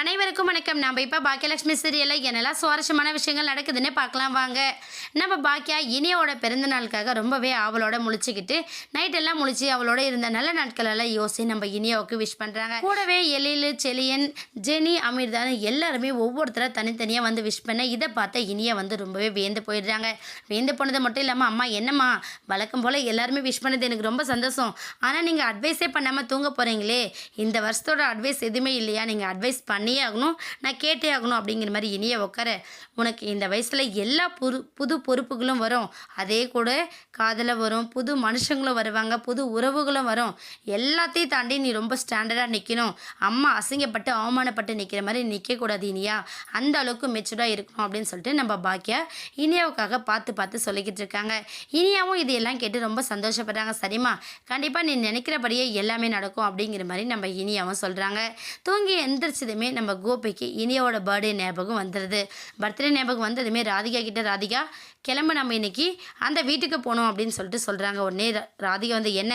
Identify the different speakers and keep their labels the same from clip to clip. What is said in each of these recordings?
Speaker 1: அனைவருக்கும் வணக்கம். நம்ம இப்போ பாக்கியலட்சுமி சீரியலில் என்னெல்லாம் சுவாரஸ்யமான விஷயங்கள் நடக்குதுன்னு பார்க்கலாம் வாங்க. நம்ம பாக்கியா இனியோட பிறந்த நாளுக்காக ரொம்பவே ஆவலோட முழிச்சுக்கிட்டு நைட்டெல்லாம் முழிச்சு அவளோட இருந்த நல்ல நாட்களெல்லாம் யோசி நம்ம இனியாவுக்கு விஷ் பண்ணுறாங்க. கூடவே எழில், செலியன், ஜெனி, அமிர்தான்னு எல்லாருமே ஒவ்வொருத்தரை தனித்தனியாக வந்து விஷ் பண்ண இதை பார்த்த இனியா வந்து ரொம்பவே வியந்து போயிடுறாங்க. வியந்து போனது மட்டும் இல்லாமல், அம்மா என்னம்மா வழக்கம் போல் எல்லாருமே விஷ் பண்ணது எனக்கு ரொம்ப சந்தோஷம். ஆனால் நீங்கள் அட்வைஸே பண்ணாமல் தூங்க போகிறீங்களே, இந்த வருஷத்தோட அட்வைஸ் எதுவுமே இல்லையா? நீங்கள் அட்வைஸ் பண்ணியே ஆகணும், நான் கேட்டே ஆகணும் அப்படிங்கிற மாதிரி இனிய உட்கார, உனக்கு இந்த வயசில் எல்லா புது பொறுப்புகளும் வரும், அதே கூட காதல வரும், புது மனுஷங்களும் வருவாங்க, புது உறவுகளும் வரும். எல்லாத்தையும் தாண்டி நீ ரொம்ப ஸ்டாண்டர்டாக நிற்கணும். அம்மா அசிங்கப்பட்டு அவமானப்பட்டு நிற்கிற மாதிரி நிற்கக்கூடாது இனியா, அந்த அளவுக்கு மெச்சூர்டாக இருக்கணும் அப்படின்னு சொல்லிட்டு நம்ம பாக்கியா இனியாவுக்காக பார்த்து சொல்லிக்கிட்டு இருக்காங்க. இனியாவும் இதையெல்லாம் கேட்டு ரொம்ப சந்தோஷப்படுறாங்க. சரிம்மா, கண்டிப்பாக நீ நினைக்கிறபடியே எல்லாமே நடக்கும் அப்படிங்கிற மாதிரி நம்ம இனியாவும் சொல்கிறாங்க. தூங்கி எந்திரிச்சதுமே நம்ம கோபிக்கு இனியாவோட பர்த்டே ஞாபகம் வந்துடுது. பர்த்டே ஞாபகம் வந்ததுமே ராதிகா கிட்ட, ராதிகா கிளம்பு, நம்ம இன்னைக்கு அந்த வீட்டுக்கு போகணும் அப்படின்னு சொல்லிட்டு சொல்கிறாங்க. உடனே ராதிகா வந்து, என்ன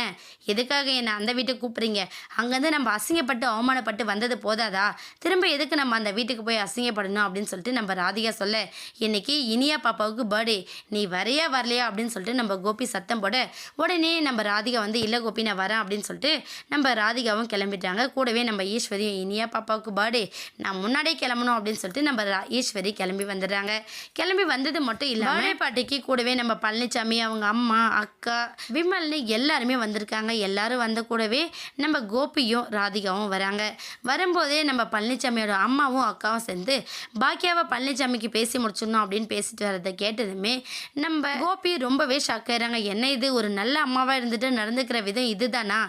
Speaker 1: எதுக்காக என்னை அந்த வீட்டுக்கு கூப்பிட்றீங்க? அங்கேருந்து நம்ம அசிங்கப்பட்டு அவமானப்பட்டு வந்தது போதாதா? திரும்ப எதுக்கு நம்ம அந்த வீட்டுக்கு போய் அசிங்கப்படணும் அப்படின்னு சொல்லிட்டு நம்ம ராதிகா சொல்ல, இன்னைக்கு இனியா பாப்பாவுக்கு பர்த்டே, நீ வரையா வரலையா அப்படின்னு சொல்லிட்டு நம்ம கோபி சத்தம் போட, உடனே நம்ம ராதிகா வந்து, இல்லை கோபி நான் வரேன் அப்படின்னு சொல்லிட்டு நம்ம ராதிகாவும் கிளம்பிட்டாங்க. கூடவே நம்ம ஈஸ்வரியும், இனியா பாப்பாவுக்கு பர்த்டே, நான் முன்னாடியே கிளம்பணும் அப்படின்னு சொல்லிட்டு நம்ம ஈஸ்வரி கிளம்பி வந்துடுறாங்க. கிளம்பி வந்தது மட்டும் இல்லாமல் பாட்டிக்கு கூடவே நம்ம பழனிசாமி, அவங்க அம்மா, அக்கா, விமல்னு எல்லாருமே வந்திருக்காங்க. எல்லாரும் வந்த கூடவே நம்ம கோபியும் ராதிகாவும் வராங்க. வரும்போதே நம்ம பழனிசாமியோட அம்மாவும் அக்காவும் சேர்ந்து பாக்கியாவை பழனிசாமிக்கு பேசி முடிச்சிடணும் அப்படின்னு பேசிட்டு வரதை கேட்டதுமே நம்ம கோபி ரொம்பவே ஷாக் ஆயிடுறாங்க. என்ன இது, ஒரு நல்ல அம்மாவாக இருந்துட்டு நடந்துக்கிற விதம் இதுதானா?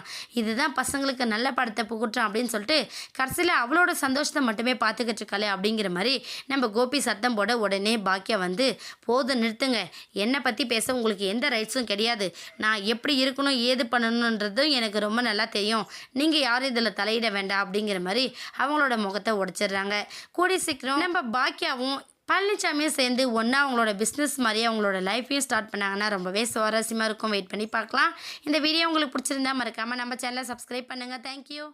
Speaker 1: இதுதான் பசங்களுக்கு நல்ல படத்தை புகுட்டுறோம் அப்படின்னு சொல்லிட்டு கடைசியில் அவளோட சந்தோஷத்தை மட்டுமே பார்த்துக்கிட்டு இருக்காளே அப்படிங்கிற மாதிரி நம்ம கோபி சத்தம் போட, உடனே பாக்கியா வந்து, போதும் நிறுத்துங்க, என்னை பற்றி பேச உங்களுக்கு எந்த ரைட்ஸும் கிடையாது. நான் எப்படி இருக்கணும் ஏது பண்ணணுன்றதும் எனக்கு ரொம்ப நல்லா தெரியும். நீங்கள் யாரும் இதில் தலையிட வேண்டாம் அப்படிங்கிற மாதிரி அவங்களோட முகத்தை உடைச்சிடுறாங்க. கூடி சீக்கிரம் நம்ம பாக்கியாவும் பழனிசாமியும் சேர்ந்து ஒன்றா அவங்களோட பிஸ்னஸ் மாதிரியே அவங்களோட லைஃப்பையும் ஸ்டார்ட் பண்ணாங்கன்னா ரொம்பவே சுவாரஸ்யமாக இருக்கும். வெயிட் பண்ணி பார்க்கலாம். இந்த வீடியோ உங்களுக்கு பிடிச்சிருந்தா மறக்காமல் நம்ம சேனலை சப்ஸ்கிரைப் பண்ணுங்கள். தேங்க்யூ.